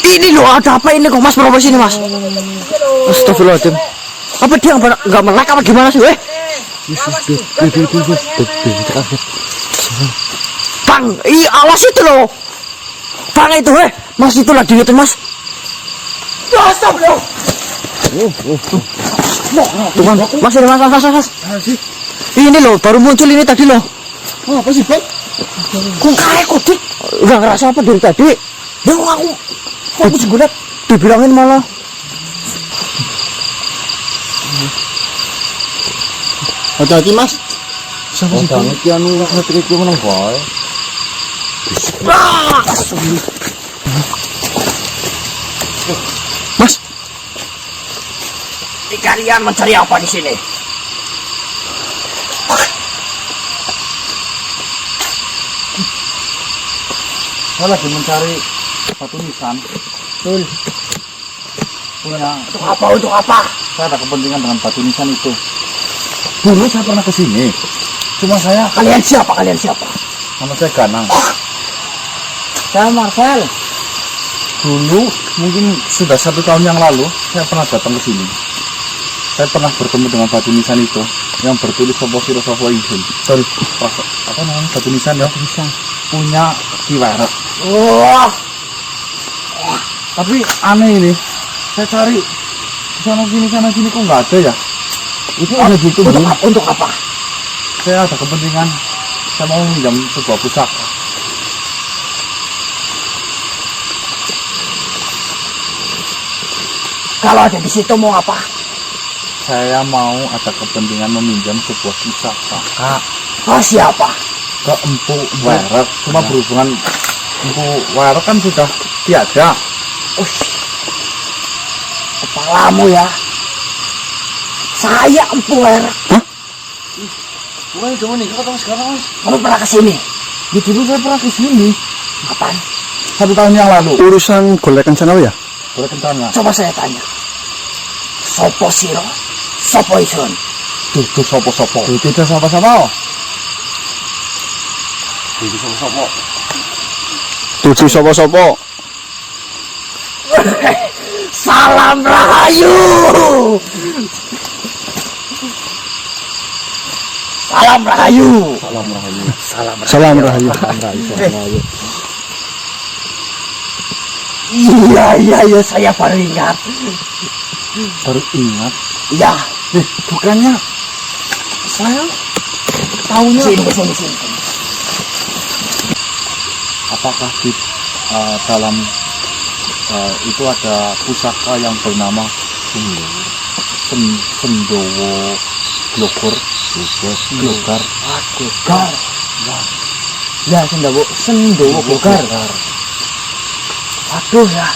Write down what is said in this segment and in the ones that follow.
Ini loh, ada apa ini kok Mas Bro sini Mas? Astagfirullahaladzim. Apa dia nggak melek apa gimana sih, weh? Bang, awas itu loh. Bang itu, weh. Mas itu lagi gitu Mas. Astagfirullah. Tuh, Mas, ini Mas. Ini loh, baru muncul ini tadi loh. Oh, apa sih, Bang? Kok kayak kudik? Enggak ngerasa apa dari tadi. Ya aku juga lihat dibilangin malah. Hati-hati, Mas. Siapa sih, Bang? Iki anu ngetrik ku meneng bae. Mas. Ini kalian mencari apa di sini? Saya lagi mencari batu nisan. Betul. Untuk apa? Saya ada kepentingan dengan batu nisan itu. Dulu saya pernah ke sini. Cuma saya... Kalian siapa? Nama saya Ganang. Saya Marcel. Dulu, mungkin sudah 1 tahun yang lalu, saya pernah datang ke sini. Saya pernah bertemu dengan batu nisan itu yang bertulis Sopo Siro Sopo Ingsun. Sorry, apa namanya batu nisan ya? Nisan. Punya Kiweret. Wah. Tapi aneh ini, saya cari sana sini kok nggak ada ya. Itu ada gitu. Untuk apa? Saya ada kepentingan, saya mau minjam sebuah pusaka. Kalau ada di situ mau apa? Saya mau ada kepentingan meminjam sebuah pusaka. Oh, siapa? Ke Empu Weret, cuma berhubungan Empu Weret kan sudah tiada. Kepalamu ya. Saya Empu Weret. Hah? Bukan cuma nih, kau sekarang Mas. Kamu pernah kesini? Di dulu saya pernah kesini. Kapan? 1 tahun yang lalu. Urusan golekan sana ya? Boleh kentangnya. Coba saya tanya. Sopo Siro, Sopo Ingsun. Itu sopo-sopo. Tidak sama-sama. Itu sopo-sopo. Tujuh sopo-sopo. Salam Rahayu. Salam Rahayu. Salam Rahayu. Iya, saya baru ingat. Baru ingat. Ya, Bukannya saya tahunya. sini. Apakah di dalam itu ada pusaka yang bernama Sendowo Glogar. Ya Sendowo Glogar. Aduh ya.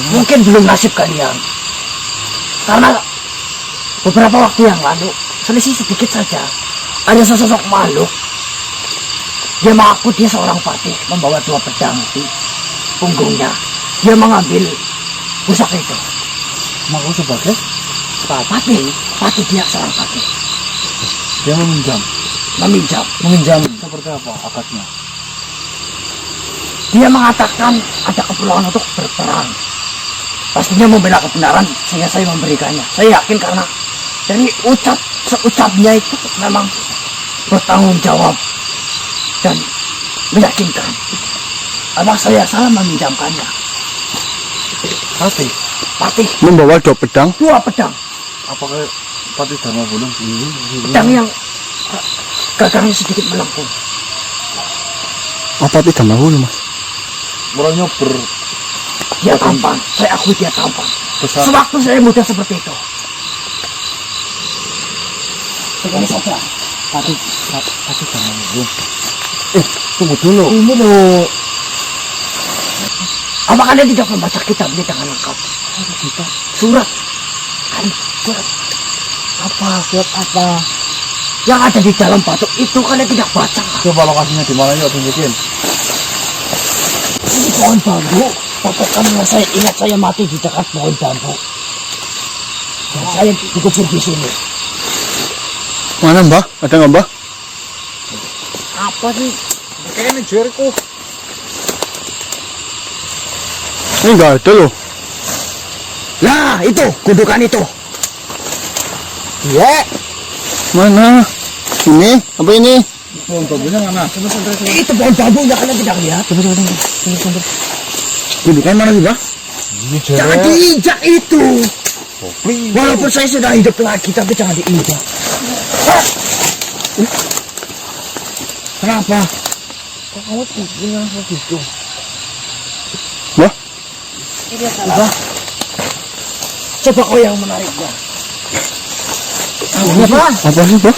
Mungkin belum nasib kalian. Karena beberapa waktu yang lalu, selisih sedikit saja, ada sosok makhluk. Dia mengaku dia seorang patih, membawa 2 pedang di punggungnya. Dia mengambil pusaka itu. Mengaku sebagai Patih dia seorang patih. dia meminjam. Meminjam. Seperti apa akadnya? Dia mengatakan ada keperluan untuk berperang. Pastinya membela kebenaran sehingga saya memberikannya. Saya yakin karena dari seucapnya itu memang bertanggung jawab dan meyakinkan. Apa saya salah meminjamkannya? Patih Membawa 2 pedang. 2 pedang. Apakah Patih Dharma Bulung? Pedang yang gagangnya sedikit melengkung. Apa tidak mau Mas? Mulanya Dia tampan, saya akui dia tampan. besar. Sewaktu saya muda seperti itu. Begini saja. Patih Dharma Bulung. Tunggu dulu. Ini loh. Apa kalian tidak membaca kitab ini dengan lengkap? Surat. Surat apa? Yang ada di dalam batu itu kalian tidak baca. Coba lokasinya di mana yuk tunjukin. Ini pohon bambu. Pokoknya saya ingat saya mati di dekat pohon bambu. Dan saya dikubur di sini. Mana Mbah? Ada nggak Mbah? Apa sih? Kayaknya Jericho. Ini enggak ada loh. Nah, itu, gundukan itu. Iya. Mana? Ini? Apa ini? Pohon bambunya mana? Itu pohon bambunya, kalian tidak lihat. Coba. Gundukan mana sih, Pak? Jangan diinjak itu. Walaupun saya sudah hidup lagi, tapi jangan diinjak. Kenapa? Kok kamu punya begitu? Wah, Ini apa? Coba kau yang menariknya. Apa? apa sih, Pak?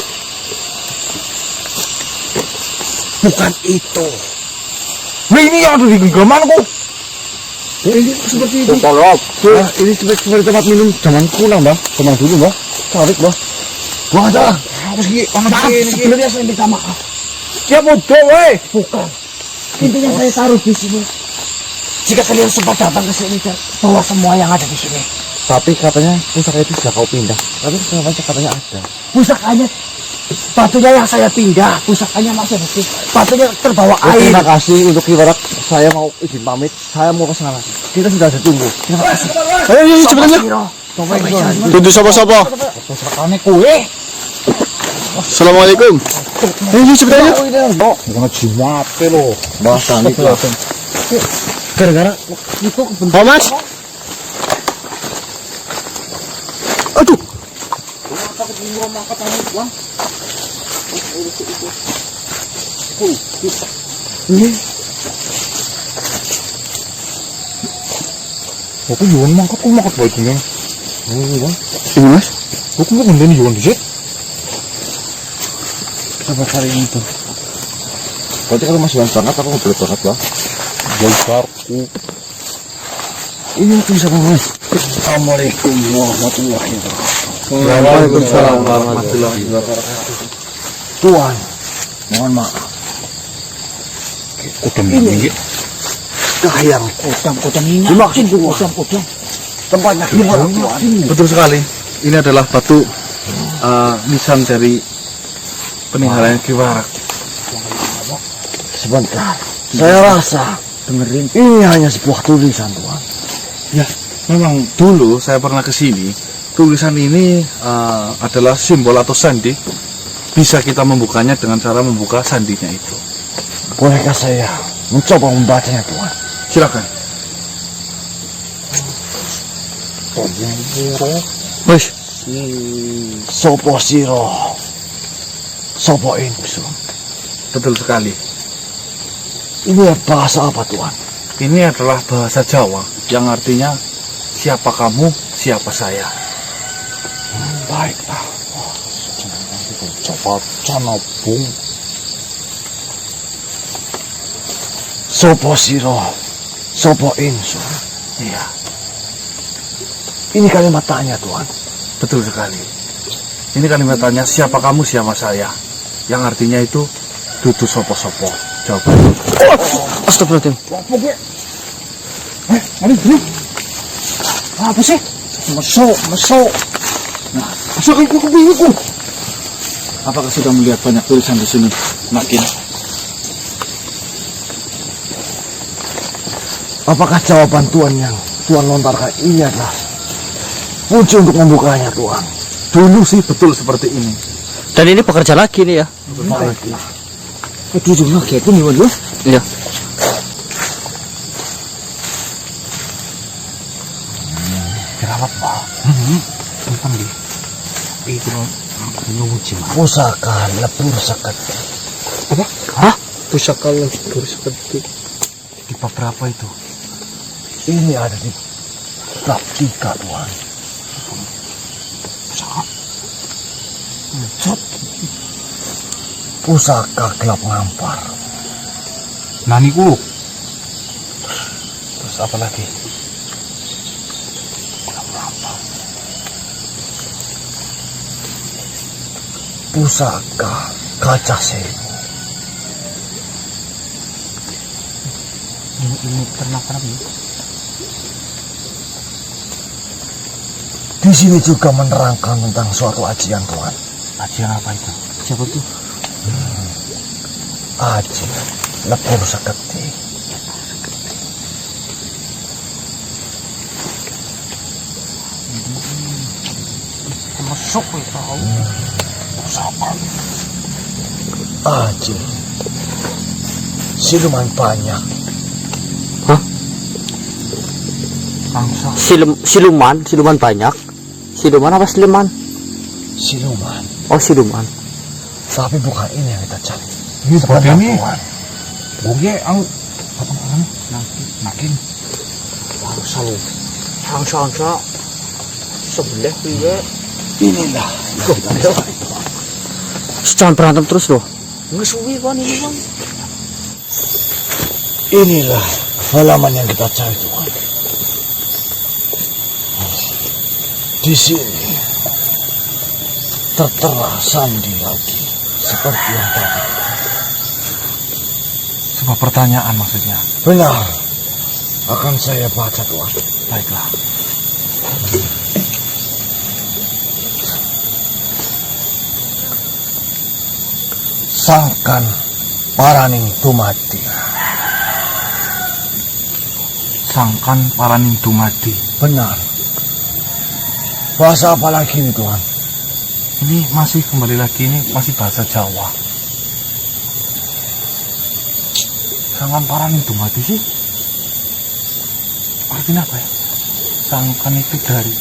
Bukan itu. Nah, ini yang ada di genggamanku. Ini seperti itu. Tolong. Nah, ini seperti tempat minum zaman kuno, Bang. Zaman dulu, Bang. Tarik, Bang. Wah, ada. Apa sih? Maaf, sebelumnya saya minta maaf. Dia bodoh, weh. Bukan. Intinya saya taruh di sini. Jika kalian sempat datang ke sini dan bawa semua yang ada di sini. Tapi katanya pusaka itu sudah kau pindah. Tapi katanya ada. Pusakanya, batunya yang saya pindah, pusakanya masih bersih. Batunya terbawa air. Terima kasih untuk Kiwarak. Saya mau izin pamit. Saya mau ke sana. Kita sudah ada tunggu. Terima kasih. Ayo, cepetan ya. Tuntut sapa-sapa. Pusakanya kue. Assalamualaikum. Ayo, cepetan ya. Oh, jangan jimate loh. Bahasa nih. Gara-gara itu Oh, Mas. Aduh. ini Aku jual mangkat, aku mangkat baik ini. Ini, Mas. Aku mau ngundang jual di sini. Coba cari itu. Berarti kalau masih banget, aku nggak boleh banget, Bang. Besarku. Ini aku bisa, Mas. Assalamualaikum warahmatullahi wabarakatuh. Waalaikumsalam warahmatullahi wabarakatuh. Tuan, mohon maaf. Kudam ini. Kahayang kodam ini. Dimaksud kodam. Tempatnya gimana, Tuan? Betul sekali. Ini adalah batu nisan dari peninggalan Kiwarak. Sebentar. Saya rasa Dengerin. ini hanya sebuah tulisan, Tuan. Ya, memang dulu saya pernah ke sini. Tulisan ini adalah simbol atau sandi. Bisa kita membukanya dengan cara membuka sandinya itu. Bolehkah saya mencoba membacanya, Tuan? Silakan. Wes. Sopo siro. Sopo ingsun. Betul sekali. Ini bahasa apa, Tuan? Ini adalah bahasa Jawa yang artinya siapa kamu, siapa saya. Baiklah. Coba canabung. Sopo siro. Sopo ingsun. Iya, Ini kalimat tanya, Tuan. betul sekali. Ini kalimatnya siapa kamu, siapa saya. Yang artinya itu dudu sopo-sopo. Jawaban. Astagfirullahaladzim. Apa gue? Ini bro. Apa sih? Mesok. Nah, masuk ke kuku. Apakah sudah melihat banyak tulisan di sini? Makin. Apakah jawaban Tuan yang Tuan lontarkan ini adalah kunci untuk membukanya, Tuan? Dulu sih betul seperti ini. Dan ini bekerja lagi nih ya. Itu juga kayak itu nih, Bos. Iya. Kenapa, Pak? Tentang di. Itu menguji mah. Pusaka lebur seketi. Apa? Hah? Pusaka lebur seperti di bab berapa itu? Ini ada di bab 3, Tuan. Pusaka gelap ngampar. Naniku. Terus apa lagi? Pusaka kaca sewu. Ini pernah ya? Di sini juga menerangkan tentang suatu ajian, Tuan. Ajian apa itu? Siapa tuh? Aji lebur seketi. Sok tahu. Usapan. Aji. Siluman banyak. Hah? Angsa Siluman banyak. Siluman apa siluman? siluman. Oh, siluman. Tapi bukan ini yang kita cari. Ini seperti ini. Tuhan. Buge ang apa namanya? Nakin. Angsa sebelah piye? Inilah yang kita cari. Jangan berantem terus loh. Ngesuwi kon ini kon. Inilah halaman yang kita cari Tuhan. Di sini tertera sandi lagi seperti yang tadi. Sebuah pertanyaan maksudnya. Benar. Akan saya baca Tuhan. Baiklah. Sangkan paraning tumati. Sangkan paraning dumadi. Benar. Bahasa apa lagi ini Tuhan? Ini masih kembali lagi, ini masih bahasa Jawa. Sangkan paraning dumadi sih. Artinya apa ya? Sangkan itu dari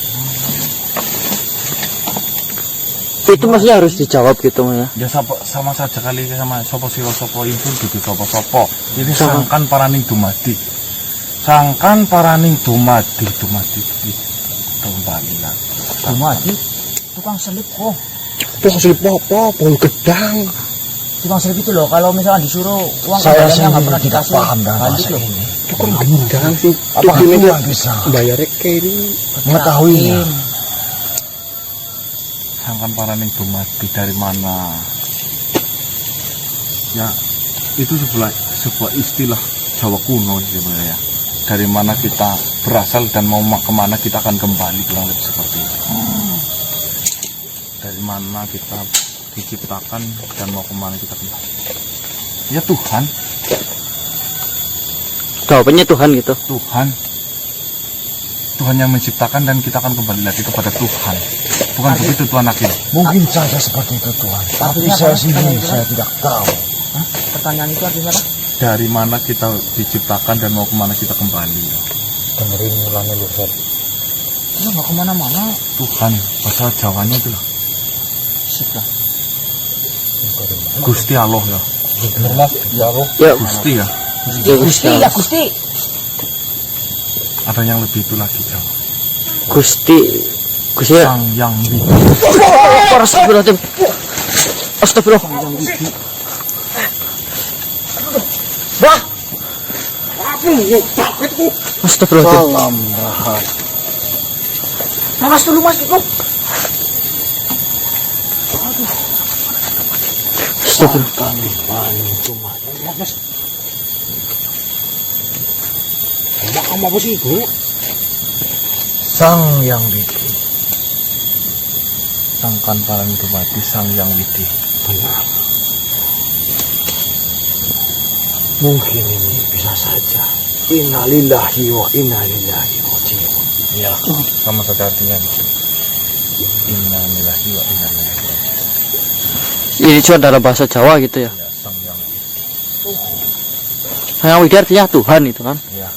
Itu maksudnya harus dijawab gitu ya. ya sama saja kali sama sopo siro sopo impun gitu sopo. Ini sangkan paraning dumadi. Sangkan paraning dumadi kembali lagi. Dumadi tukang selip kok. Tukang selip apa? Pohon gedang. Tukang selip itu loh kalau misalkan disuruh uang Saya kembaliannya nggak sendiri pernah tidak dikasih. paham dengan Balik bahasa loh. ini. Tukang gedang sih. Apakah Tuhan bisa Bayarnya kayak ini. mengetahuinya? Sangkan paraning dumadi dari mana? Ya itu sebuah istilah Jawa kuno sebenarnya. Dari mana kita berasal dan mau kemana kita akan kembali, kurang lebih seperti itu. Dari mana kita diciptakan dan mau kemana kita kembali. Ya Tuhan, Jawabannya Tuhan gitu. Tuhan yang menciptakan dan kita akan kembali lagi kepada Tuhan. Bukan begitu Tuhan Akhil? Mungkin saja seperti itu Tuhan. Tapi Artinya saya apa? sendiri saya tidak tahu. Hah? Pertanyaan itu artinya apa? Dari mana kita diciptakan dan mau kemana kita kembali. Dengerin mulanya lu Fred. Lu nggak kemana-mana. Tuhan, bahasa Jawanya itu lah. Sip lah. Gusti Allah ya. Bener lah. Ya Allah. Ya, Gusti ya. ya Gusti. Ya Gusti. Ada yang lebih itu lagi Jawa. Gusti ya. Sang yang widi. Astagfirullahaladzim. Astagfirullah. Astagfirullahaladzim. Salam rahat. Mas dulu mas itu. Astagfirullah. Kami paling cuma. Kamu apa sih itu? Sang yang widi. Sangkan paraning dumadi sang yang widi. Benar. Mungkin ini bisa saja. Innalillahi wa inna ilaihi raji'un. Iya, sama saja artinya. Innalillahi wa inna ilaihi raji'un. Ini cuma dalam bahasa Jawa gitu ya. Ya, sang yang widi. Yang widi artinya Tuhan itu kan. Ya.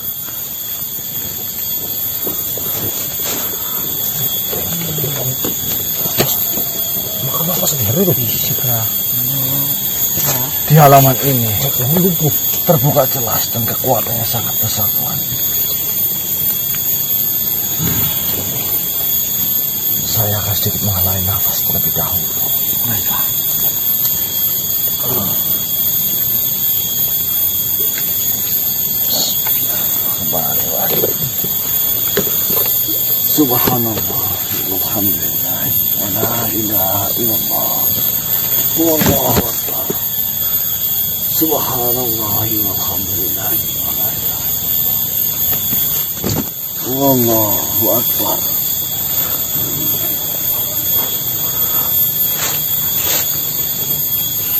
Apa sebenarnya itu? Di halaman ini terbuka jelas dan kekuatannya sangat besar Tuhan. Saya akan sedikit mengalami nafas terlebih dahulu. Baiklah. Subhanallah, walhamdulillah, wa la ilaha illallah, wallahu akbar. Subhanallah, walhamdulillah, wa la ilaha illallah, wallahu akbar.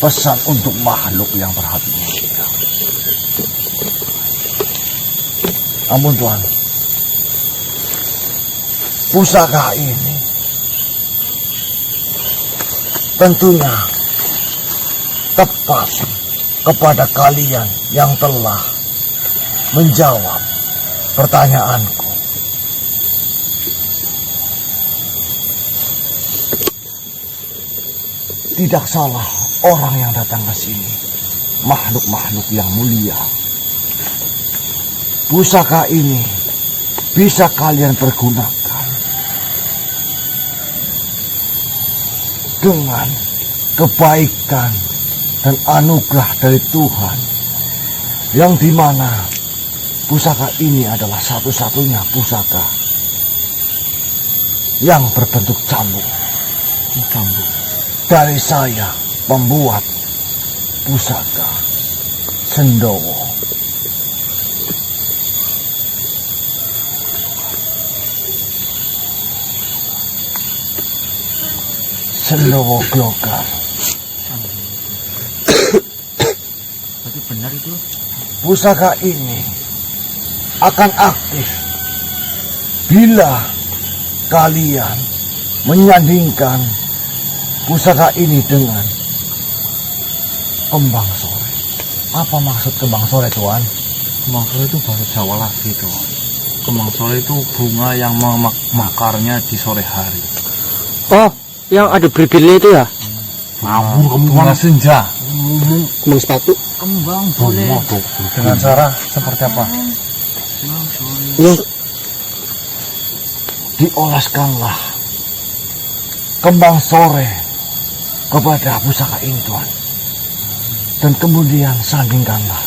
Pesan untuk makhluk yang berhati mulia. Ampun Tuhan. Pusaka ini tentunya tepat kepada kalian yang telah menjawab pertanyaanku. Tidak salah orang yang datang ke sini, makhluk-makhluk yang mulia. Pusaka ini bisa kalian pergunakan dengan kebaikan dan anugerah dari Tuhan, yang dimana pusaka ini adalah satu-satunya pusaka yang berbentuk cambuk. Dari saya pembuat pusaka Sendowo. Sendowo Glokar. Berarti benar itu. Pusaka ini akan aktif bila kalian menyandingkan pusaka ini dengan kembang sore. Apa maksud kembang sore, Tuan? Kembang sore itu bahasa Jawa lagi tuh. Kembang sore itu bunga yang mekarnya di sore hari. Oh, yang ada bibirnya itu ya? Ngawur kamu, bunga senja. Kembang sepatu. Kembang boleh. Dengan cara seperti apa? Yang Diolaskanlah kembang sore kepada pusaka ini, Tuan. Dan kemudian sandingkanlah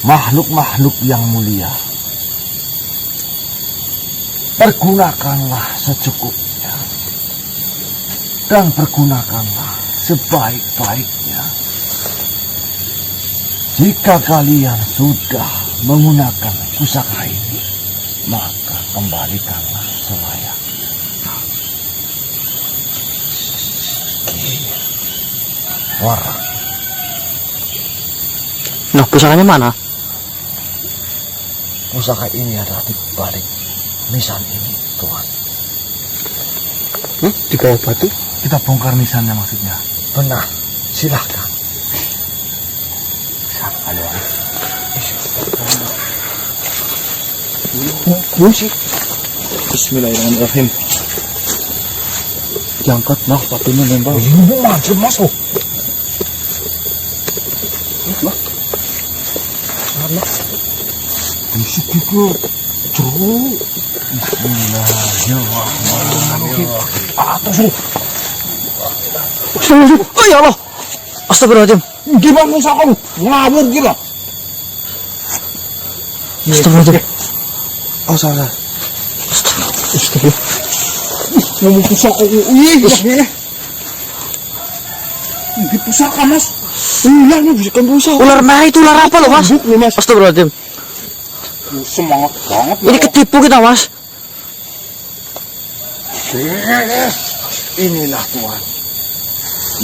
makhluk-makhluk yang mulia. Pergunakanlah secukupnya dan pergunakanlah sebaik-baiknya. Jika kalian sudah menggunakan pusaka ini, maka kembalikanlah selayaknya. Warak. Nah, pusakanya mana? Pusaka ini adalah di balik nisan ini, Tuhan. Di bawah batu? Kita bongkar nisannya maksudnya. Benar, silahkan. Musik. Bismillahirrahmanirrahim. Diangkat nah batunya nembak. Ini maju masuk. Musik itu jeruk. Bismillahirrahmanirrahim. Atas lu. Oh ya Allah. Astagfirullahaladzim. Gimana musa kamu? Ngawur gila. Astagfirullahaladzim. Oh salah. Astagfirullah. Ngomong pusaka ini. Ini pusaka, Mas. Ular nih bukan pusaka. Ular merah itu ular apa loh, Mas? Astagfirullahaladzim. Semangat banget. Ini ketipu kita, Mas. Inilah Tuhan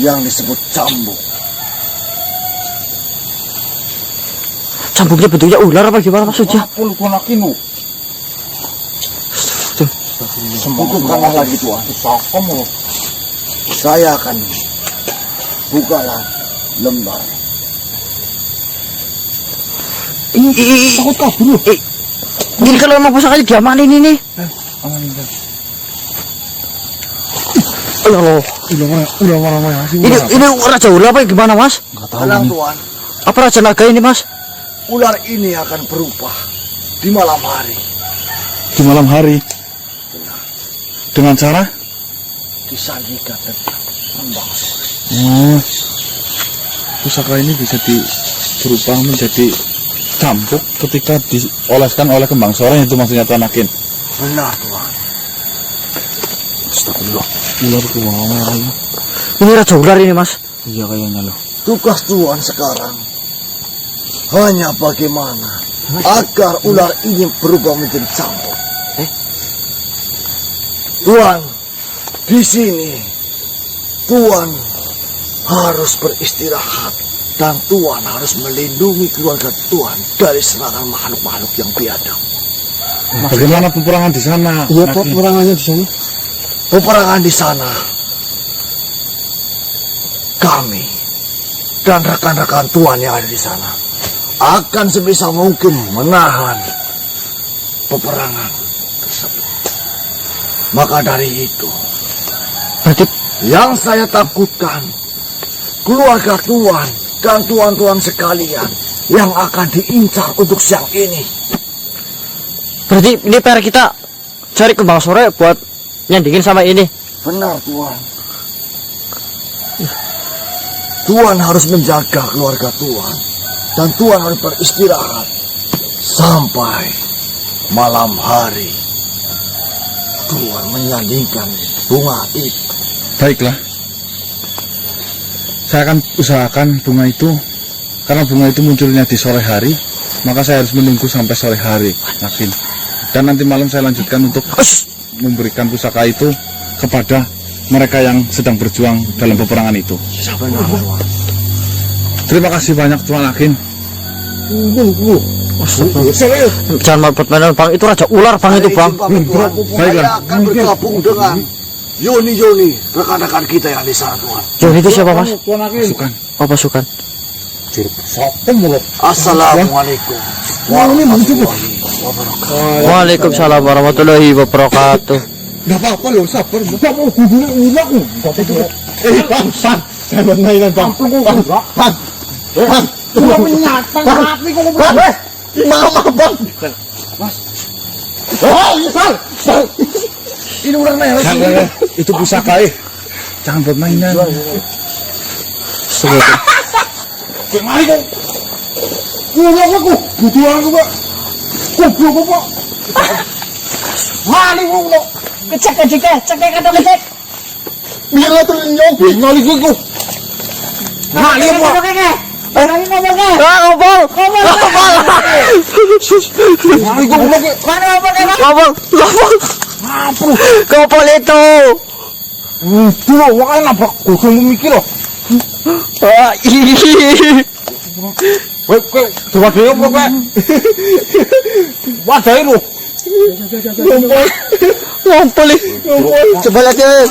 yang disebut cambuk. Cambuknya bentuknya ular apa gimana maksudnya? Apa lu konakin lu? Bukalah lagi Tuhan. Pusaka mu. Saya akan bukalah lembar. Takut kabur. Ini kalau emang pusakanya diamanin ini. Allah. Ini raja ular apa gimana, Mas? Tenang Tuhan, Apa raja naga ini, Mas? ular ini akan berubah di malam hari. Di malam hari. Dengan cara? Disandingkan dengan kembang sore. Pusaka ini bisa berubah menjadi cambuk ketika dioleskan oleh kembang sore, itu maksudnya Tanakin. Benar Tuhan. Astagfirullah. Ular ke mana? Ini raja ular ini, Mas. Iya kayaknya loh. Tugas Tuhan sekarang hanya bagaimana agar ular ini berubah menjadi cambuk. Tuhan, di sini Tuhan harus beristirahat dan Tuhan harus melindungi keluarga Tuhan dari serangan makhluk-makhluk yang biadab. Bagaimana peperangan di sana? Iya, peperangannya di sana. Peperangan di sana kami dan rekan-rekan Tuhan yang ada di sana akan sebisa mungkin menahan peperangan tersebut. Maka dari itu, Berarti yang saya takutkan, keluarga Tuhan dan tuan-tuan sekalian yang akan diincar untuk siang ini. berarti ini PR kita cari kembang sore buat nyandingin sama ini. Benar, Tuhan. Tuhan harus menjaga keluarga Tuhan. Dan Tuhan harus beristirahat sampai malam hari. Tuhan menyandingkan bunga itu. Baiklah. Saya akan usahakan bunga itu. Karena bunga itu munculnya di sore hari, maka saya harus menunggu sampai sore hari, yakin. Dan nanti malam saya lanjutkan untuk memberikan pusaka itu kepada mereka yang sedang berjuang dalam peperangan itu. Benar, Tuhan. Terima kasih banyak Tuan Akin. Jangan main-main bang, itu raja ular bang itu bang. Saya akan bergabung dengan Yoni, rekan-rekan kita yang di sana, Tuhan. Joni itu siapa mas? Pasukan. Oh pasukan. Assalamualaikum warahmatullahi wabarakatuh. Waalaikumsalam warahmatullahi wabarakatuh. Gak apa-apa loh, sabar. Gak mau gugurin ulang. Bang, saya bermainan bang. Bang. Cuma menyatang tapi kok ngobrol. Mama bang. Mas. Ini ular merah sih. Itu pusaka jangan buat mainan. Mari kok. Ulang aku. Butuh aku pak. Goblok pak. Mari kok. Kecek kata kecek. Biar lah tuh nyobi. Mari kok. Mari kok. Ngobol. Mari kok. Ngobol itu. Itu loh, makanya nabrak gosong memikir loh. Weh, coba deh, weh. Wadai loh. Ngompol. Coba lihat.